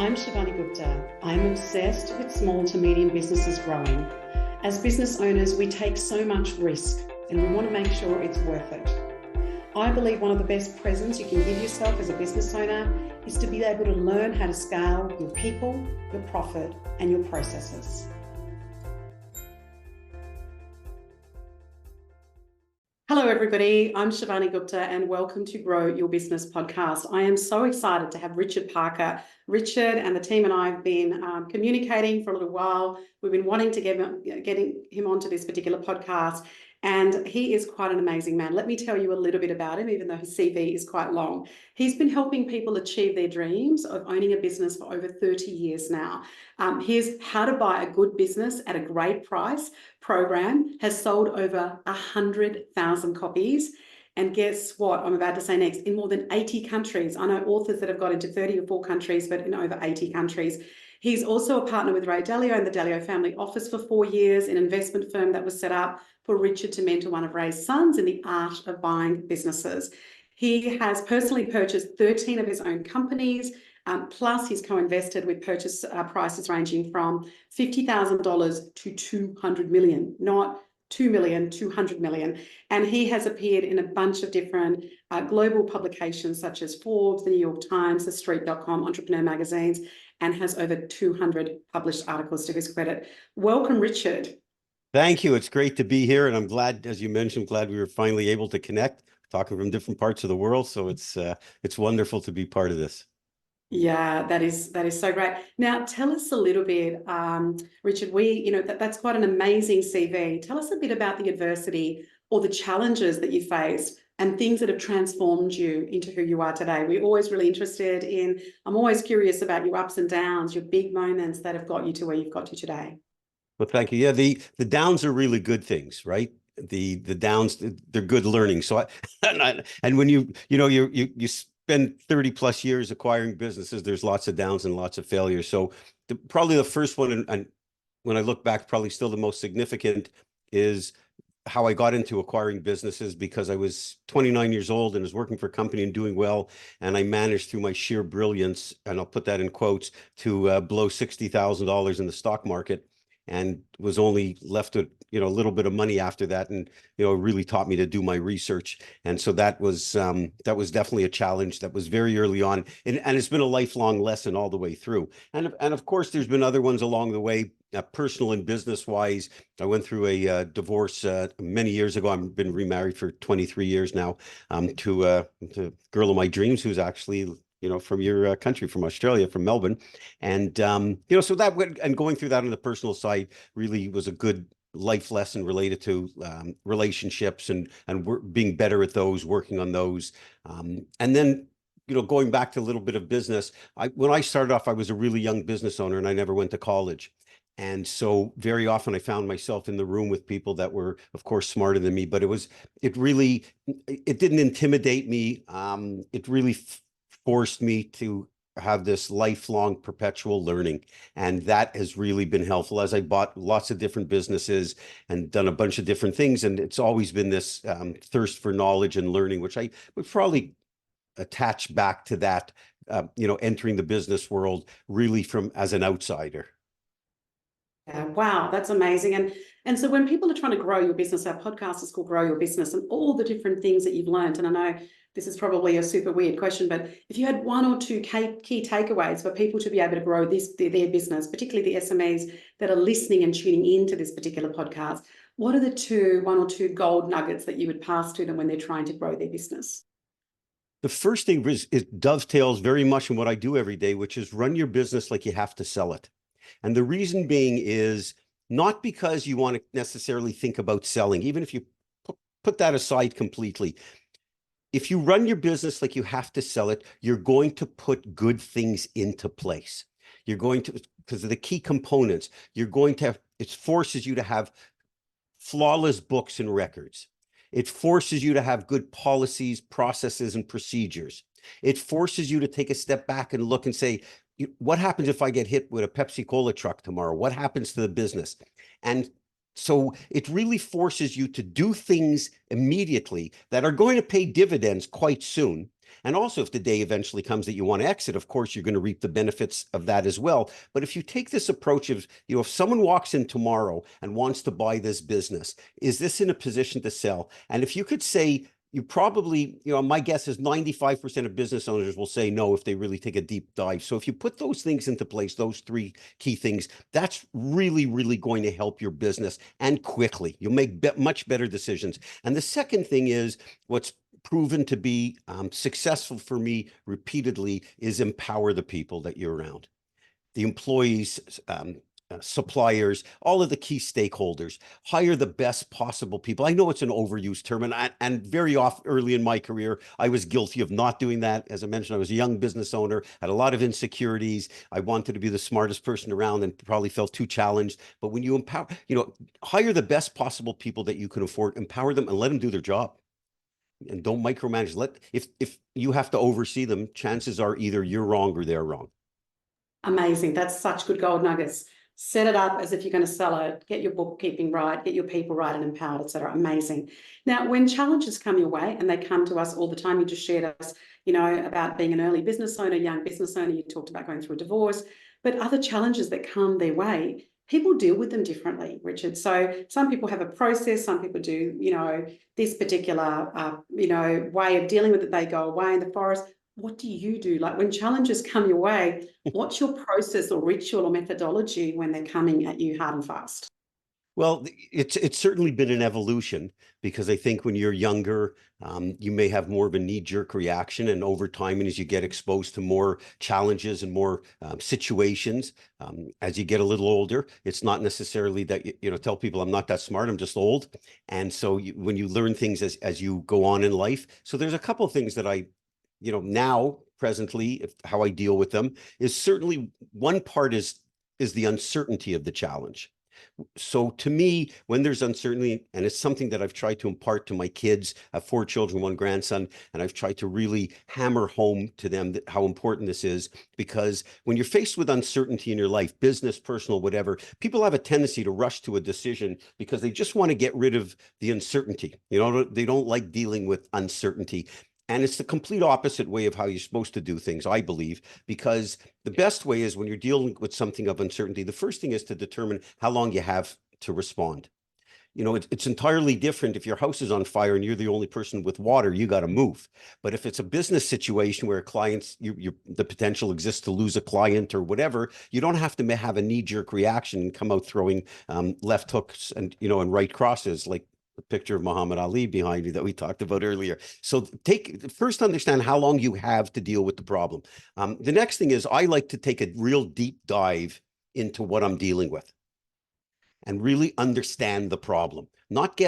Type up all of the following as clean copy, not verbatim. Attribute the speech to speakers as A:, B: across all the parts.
A: I'm Shivani Gupta. I'm obsessed with small to medium businesses growing. As business owners, we take so much risk and we want to make sure it's worth it. I believe one of the best presents you can give yourself as a business owner is to be able to learn how to scale your people, your profit, and your processes. Hello, everybody. I'm Shivani Gupta, and welcome to Grow Your Business podcast. I am so excited to have Richard Parker. Richard and the team and I have been communicating for a little while. We've been wanting to get him onto this particular podcast, and he is quite an amazing man. Let me tell you a little bit about him, even though his CV is quite long. He's been helping people achieve their dreams of owning a business for over 30 years now. His How to Buy a Good Business at a Great Price program has sold over 100,000 copies. And guess what I'm about to say next? In more than 80 countries. I know authors that have got into 34 countries, but in over 80 countries. He's also a partner with Ray Dalio and the Dalio Family Office for 4 years, an investment firm that was set up for Richard to mentor one of Ray's sons in the art of buying businesses. He has personally purchased 13 of his own companies, plus he's co-invested with purchase prices ranging from $50,000 to $200 million, not 2 million, 200 million. And he has appeared in a bunch of different global publications such as Forbes, the New York Times, the Street.com, Entrepreneur magazines, and has over 200 published articles to his credit. Welcome, Richard.
B: Thank you. It's great to be here. And I'm glad, as you mentioned, glad we were finally able to connect, talking from different parts of the world. So it's wonderful to be part of this.
A: Yeah, that is so great. Now, tell us a little bit, Richard. That's quite an amazing CV. Tell us a bit about the adversity or the challenges that you faced and things that have transformed you into who you are today. We're always really interested in. I'm always curious about your ups and downs, your big moments that have got you to where you've got to today.
B: Well, thank you. Yeah, the downs are really good things, right? The downs, they're good learning. So and when you spend 30 plus years acquiring businesses, there's lots of downs and lots of failures. So probably the first one, and when I look back, probably still the most significant, is how I got into acquiring businesses, because I was 29 years old and was working for a company and doing well. And I managed through my sheer brilliance, and I'll put that in quotes, to blow $60,000 in the stock market, and was only left with a little bit of money after that. And it really taught me to do my research. And so that was definitely a challenge that was very early on, and it's been a lifelong lesson all the way through. And of course, there's been other ones along the way, personal and business wise. I went through a divorce many years ago. I've been remarried for 23 years now, to the girl of my dreams, who's actually from your country, from Australia, from Melbourne. And, so that went, and going through that on the personal side really was a good life lesson related to relationships and being better at those, working on those. And then, going back to a little bit of business, when I started off, I was a really young business owner and I never went to college. And so very often I found myself in the room with people that were, of course, smarter than me, but it didn't intimidate me. It really forced me to have this lifelong perpetual learning. And that has really been helpful as I bought lots of different businesses and done a bunch of different things. And it's always been this thirst for knowledge and learning, which I would probably attach back to that, entering the business world really as an outsider.
A: Yeah, wow, that's amazing. And so when people are trying to grow your business, our podcast is called Grow Your Business, and all the different things that you've learned. And I know this is probably a super weird question, but if you had one or two key takeaways for people to be able to grow their business, particularly the SMEs that are listening and tuning into this particular podcast, what are the one or two gold nuggets that you would pass to them when they're trying to grow their business?
B: The first thing is, it dovetails very much in what I do every day, which is run your business like you have to sell it. And the reason being is not because you want to necessarily think about selling, even if you put that aside completely. If you run your business like you have to sell it, you're going to put good things into place. You're going to, because of the key components, it forces you to have flawless books and records. It forces you to have good policies, processes, and procedures. It forces you to take a step back and look and say, what happens if I get hit with a Pepsi-Cola truck tomorrow? What happens to the business? And so it really forces you to do things immediately that are going to pay dividends quite soon, And also, if the day eventually comes that you want to exit, of course, you're going to reap the benefits of that as well. But if you take this approach of, if someone walks in tomorrow and wants to buy this business, is this in a position to sell? And if you could say, you probably, my guess is 95% of business owners will say no if they really take a deep dive. So if you put those things into place, those three key things, that's really, really going to help your business, and quickly. You'll make much better decisions. And the second thing is, what's proven to be successful for me repeatedly, is empower the people that you're around. The employees, suppliers, all of the key stakeholders. Hire the best possible people. I know it's an overused term, and very often early in my career, I was guilty of not doing that. As I mentioned, I was a young business owner, had a lot of insecurities. I wanted to be the smartest person around and probably felt too challenged. But when you empower, hire the best possible people that you can afford, empower them, and let them do their job. And don't micromanage. If you have to oversee them, chances are either you're wrong or they're wrong.
A: Amazing. That's such good gold nuggets. Set it up as if you're going to sell it, get your bookkeeping right, get your people right and empowered, etc. Amazing. Now, when challenges come your way, and they come to us all the time, you just shared us, about being an early business owner, young business owner, you talked about going through a divorce, but other challenges that come their way, people deal with them differently, Richard. So some people have a process, some people do, this particular, way of dealing with it, they go away in the forest. What do you do? Like when challenges come your way, what's your process or ritual or methodology when they're coming at you hard and fast?
B: Well, it's certainly been an evolution, because I think when you're younger, you may have more of a knee-jerk reaction, and over time, and as you get exposed to more challenges and more situations, as you get a little older, it's not necessarily that tell people I'm not that smart, I'm just old. And so when you learn things as you go on in life, so there's a couple of things that I now presently, how I deal with them is certainly one part is the uncertainty of the challenge. So to me, when there's uncertainty, and it's something that I've tried to impart to my kids, I have 4 children, 1 grandson, and I've tried to really hammer home to them how important this is, because when you're faced with uncertainty in your life, business, personal, whatever, people have a tendency to rush to a decision because they just want to get rid of the uncertainty. They don't like dealing with uncertainty. And it's the complete opposite way of how you're supposed to do things, I believe, because the best way is when you're dealing with something of uncertainty, the first thing is to determine how long you have to respond. It's entirely different if your house is on fire and you're the only person with water, you got to move. But if it's a business situation where clients, the potential exists to lose a client or whatever, you don't have to have a knee-jerk reaction and come out throwing left hooks and right crosses like the picture of Muhammad Ali behind you that we talked about earlier. So first understand how long you have to deal with the problem. The next thing is I like to take a real deep dive into what I'm dealing with and really understand the problem. Not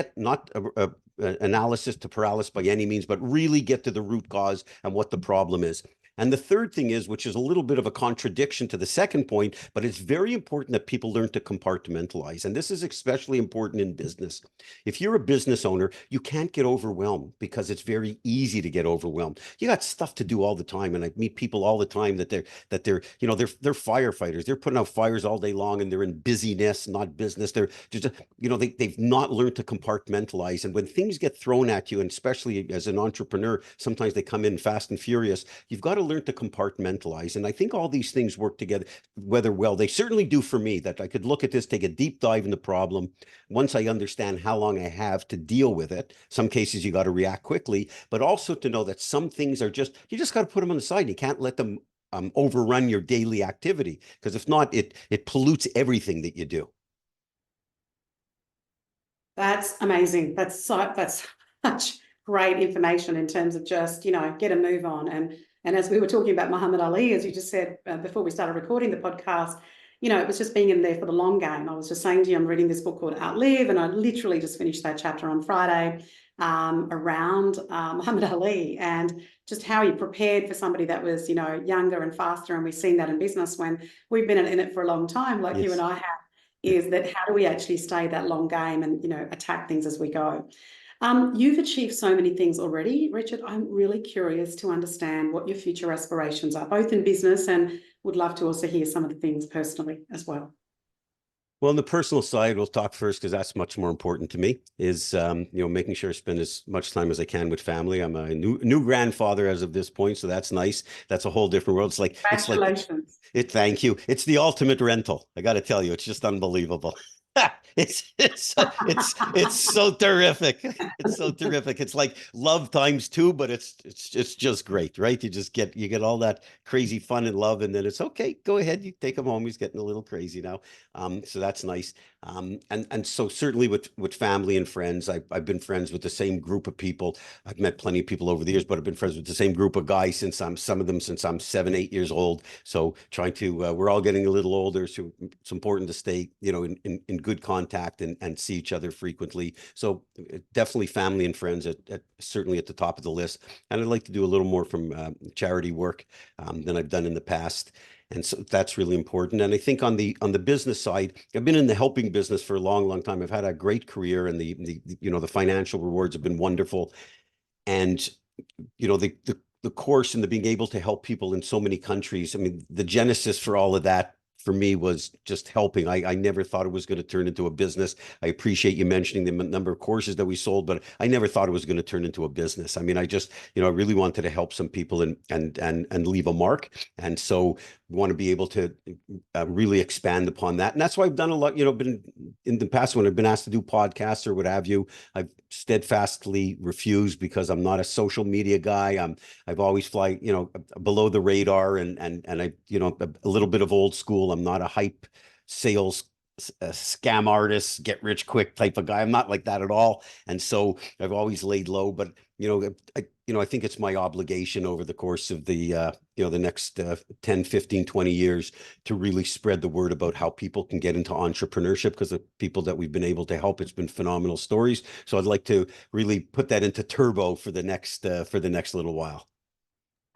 B: analysis to paralysis by any means, but really get to the root cause and what the problem is. And the third thing is, which is a little bit of a contradiction to the second point, but it's very important that people learn to compartmentalize. And this is especially important in business. If you're a business owner, you can't get overwhelmed because it's very easy to get overwhelmed. You got stuff to do all the time. And I meet people all the time that they're firefighters. They're putting out fires all day long and they're in busyness, not business. They're just, they've not learned to compartmentalize. And when things get thrown at you, and especially as an entrepreneur, sometimes they come in fast and furious. You've got to learn to compartmentalize. And I think all these things work together, whether well, they certainly do for me, that I could look at this, take a deep dive in the problem. Once I understand how long I have to deal with it, some cases you got to react quickly, but also to know that some things you just got to put them on the side. You can't let them overrun your daily activity, because if not, it pollutes everything that you do.
A: That's amazing. That's such great information in terms of just, get a move on. And as we were talking about Muhammad Ali, as you just said before we started recording the podcast, it was just being in there for the long game. I was just saying to you, I'm reading this book called Outlive, and I literally just finished that chapter on Friday around Muhammad Ali and just how he prepared for somebody that was, younger and faster. And we've seen that in business when we've been in it for a long time, like
B: Yes.
A: you and I have, is that how do we actually stay that long game and, attack things as we go. You've achieved so many things already, Richard. I'm really curious to understand what your future aspirations are, both in business, and would love to also hear some of the things personally as well.
B: Well, on the personal side, we'll talk first because that's much more important to me. Is making sure I spend as much time as I can with family. I'm a new grandfather as of this point, so that's nice. That's a whole different world. It's like
A: Congratulations.
B: it. Thank you. It's the ultimate rental. I got to tell you, it's just unbelievable. It's so terrific. It's so terrific. It's like love times two, but it's just great, right? You get all that crazy fun and love, and then it's okay. Go ahead, you take him home. He's getting a little crazy now, so that's nice. And so certainly with family and friends, I've been friends with the same group of people. I've met plenty of people over the years, but I've been friends with the same group of guys some of them since I'm 7, 8 years old. So trying to we're all getting a little older, so it's important to stay in good contact and see each other frequently. So definitely family and friends certainly at the top of the list. And I'd like to do a little more from charity work than I've done in the past. And so that's really important. And I think on the business side, I've been in the helping business for a long, long time. I've had a great career, and the financial rewards have been wonderful. And the course and the being able to help people in so many countries. I mean, the genesis for all of that for me was just helping. I never thought it was going to turn into a business. I appreciate you mentioning the number of courses that we sold, but I never thought it was going to turn into a business. I mean, I just, I really wanted to help some people and leave a mark. And so want to be able to really expand upon that. And that's why I've done a lot, been in the past when I've been asked to do podcasts or what have you, I've steadfastly refused because I'm not a social media guy. I've always fly, below the radar and I, a little bit of old school. I'm not a hype sales scam artist, get rich quick type of guy. I'm not like that at all. And so I've always laid low, but I think it's my obligation over the course of the next 10, 15, 20 years to really spread the word about how people can get into entrepreneurship, because the people that we've been able to help, it's been phenomenal stories. So I'd like to really put that into turbo for the next little while.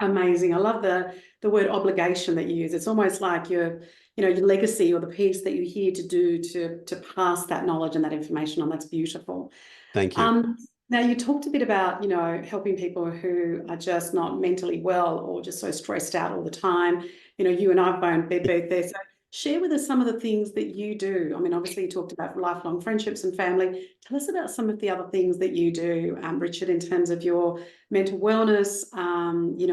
A: Amazing. I love the word obligation that you use. It's almost like your legacy or the piece that you're here to do to pass that knowledge and that information on. That's beautiful.
B: Thank you.
A: Now you talked a bit about, helping people who are just not mentally well or just so stressed out all the time. You and I've both there. So share with us some of the things that you do. I mean, obviously you talked about lifelong friendships and family. Tell us about some of the other things that you do, Richard, in terms of your mental wellness.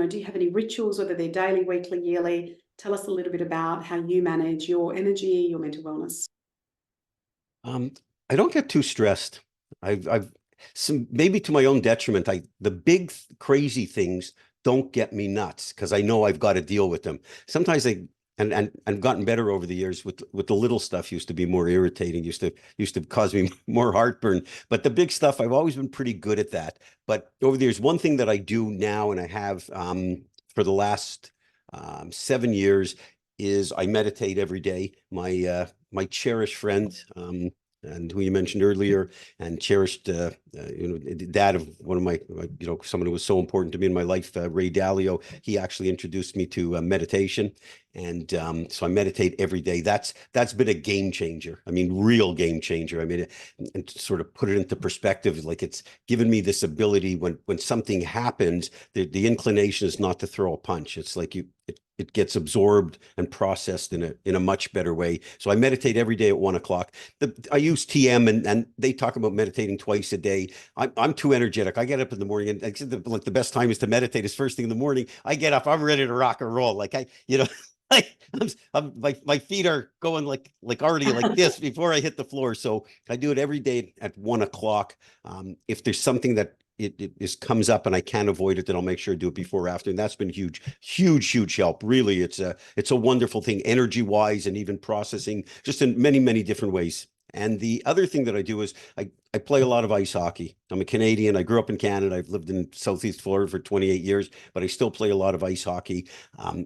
A: Do you have any rituals, whether they're daily, weekly, yearly? Tell us a little bit about how you manage your energy, your mental wellness.
B: I don't get too stressed. I've maybe to my own detriment. The big crazy things don't get me nuts because I know I've got to deal with them. Sometimes and gotten better over the years with the little stuff. Used to be more irritating, used to cause me more heartburn. But the big stuff, I've always been pretty good at that. But over the years, one thing that I do now, and I have for the last 7 years, is I meditate every day. My cherished friend, and who you mentioned earlier, and cherished, dad of one of my, someone who was so important to me in my life, Ray Dalio. He actually introduced me to meditation, and so I meditate every day. That's been a game changer. I mean, real game changer. I mean, and to sort of put it into perspective, like it's given me this ability when something happens, the inclination is not to throw a punch. It's like it gets absorbed and processed in a much better way. So I meditate every day at 1 o'clock. I use TM, and they talk about meditating twice a day. I'm too energetic. I get up in the morning, and like the best time is to meditate is first thing in the morning. I get up, I'm ready to rock and roll. Like my feet are going like already like this before I hit the floor. So I do it every day at 1 o'clock. If there's something that it comes up and I can't avoid it, then I'll make sure to do it before or after. And that's been huge, huge, huge help. Really, it's a wonderful thing, energy wise, and even processing just in many, many different ways. And the other thing that I do is I play a lot of ice hockey. I'm a Canadian. I grew up in Canada. I've lived in Southeast Florida for 28 years, but I still play a lot of ice hockey. I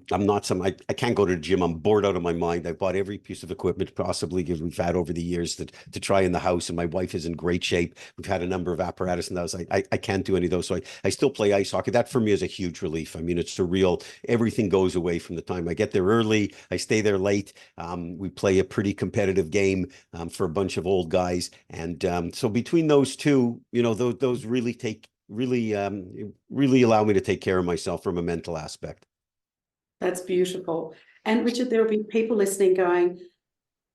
B: can't go to the gym. I'm bored out of my mind. I bought every piece of equipment possibly we've had over the years to try in the house, and my wife is in great shape. We've had a number of apparatus in the house. I can't do any of those. So I still play ice hockey. That for me is a huge relief. I mean, it's surreal. Everything goes away from the time I get there early. I stay there late. We play a pretty competitive game for a bunch of old guys. And so between those two, those really allow me to take care of myself from a mental aspect.
A: That's beautiful. And Richard, there will be people listening going,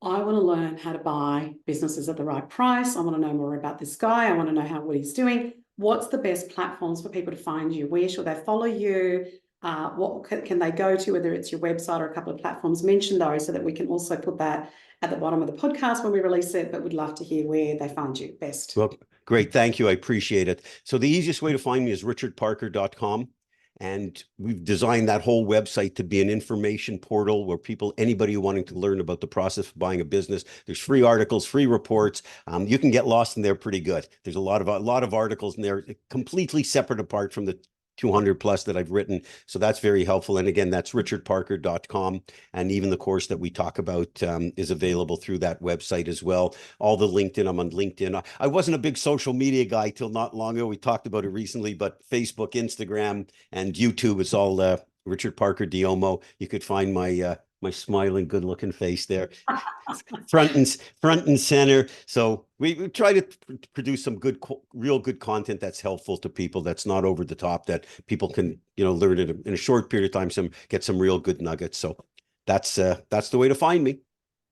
A: I want to learn how to buy businesses at the right price. I want to know more about this guy. I want to know what he's doing. What's the best platforms for people to find you? Where should they follow you? What can they go to, whether it's your website or a couple of platforms? Mention those so that we can also put that at the bottom of the podcast when we release it, but we'd love to hear where they find you best.
B: Well, great. Thank you. I appreciate it. So the easiest way to find me is richardparker.com. And we've designed that whole website to be an information portal where anybody wanting to learn about the process of buying a business, there's free articles, free reports. You can get lost in there pretty good. There's a lot of articles in there completely separate apart from the 200 plus that I've written. So that's very helpful. And again, that's richardparker.com. And even the course that we talk about is available through that website as well. All the LinkedIn, I'm on LinkedIn. I wasn't a big social media guy till not long ago. We talked about it recently, but Facebook, Instagram, and YouTube, it's all Richard Parker Diomo. You could find my smiling, good-looking face there, front and center. So we try to produce some real good content that's helpful to people. That's not over the top. That people can learn it in a short period of time. Get some real good nuggets. So that's the way to find me.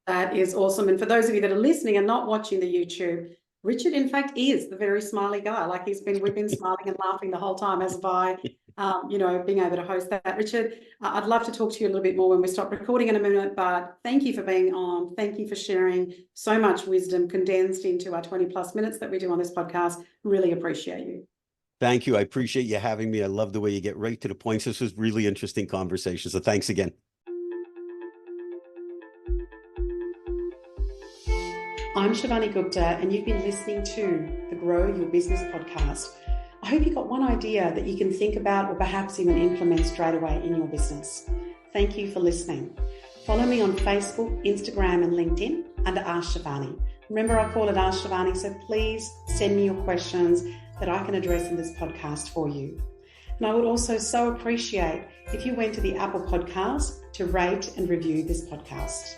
A: That is awesome. And for those of you that are listening and not watching the YouTube, Richard, in fact, is the very smiley guy. Like we've been smiling and laughing the whole time as by, being able to host that. Richard, I'd love to talk to you a little bit more when we stop recording in a minute, but thank you for being on. Thank you for sharing so much wisdom condensed into our 20 plus minutes that we do on this podcast. Really appreciate you.
B: Thank you. I appreciate you having me. I love the way you get right to the points. This was really interesting conversation. So thanks again.
A: I'm Shivani Gupta, and you've been listening to the Grow Your Business podcast. I hope you got one idea that you can think about or perhaps even implement straight away in your business. Thank you for listening. Follow me on Facebook, Instagram, and LinkedIn under Ask Shivani. Remember, I call it Ask Shivani, so please send me your questions that I can address in this podcast for you. And I would also so appreciate if you went to the Apple Podcast to rate and review this podcast.